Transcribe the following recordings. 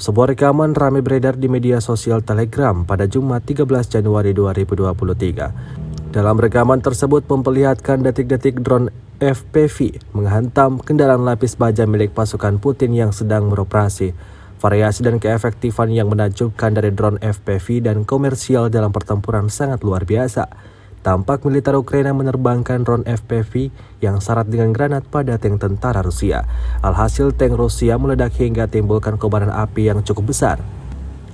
Sebuah rekaman ramai beredar di media sosial Telegram pada Jumat 13 Januari 2023. Dalam rekaman tersebut memperlihatkan detik-detik drone FPV menghantam kendaraan lapis baja milik pasukan Putin yang sedang beroperasi. Variasi dan keefektifan yang menakjubkan dari drone FPV dan komersial dalam pertempuran sangat luar biasa. Tampak militer Ukraina menerbangkan drone FPV yang syarat dengan granat pada tank tentara Rusia. Alhasil tank Rusia meledak hingga timbulkan kobaran api yang cukup besar.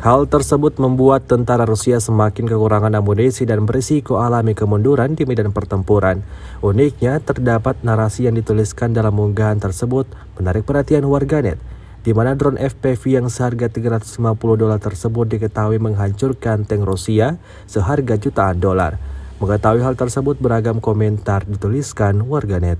Hal tersebut membuat tentara Rusia semakin kekurangan amunisi dan berisiko alami kemunduran di medan pertempuran. Uniknya, terdapat narasi yang dituliskan dalam unggahan tersebut menarik perhatian warganet, di mana drone FPV yang seharga $350 tersebut diketahui menghancurkan tank Rusia seharga jutaan dolar. Mengetahui hal tersebut, beragam komentar dituliskan warganet.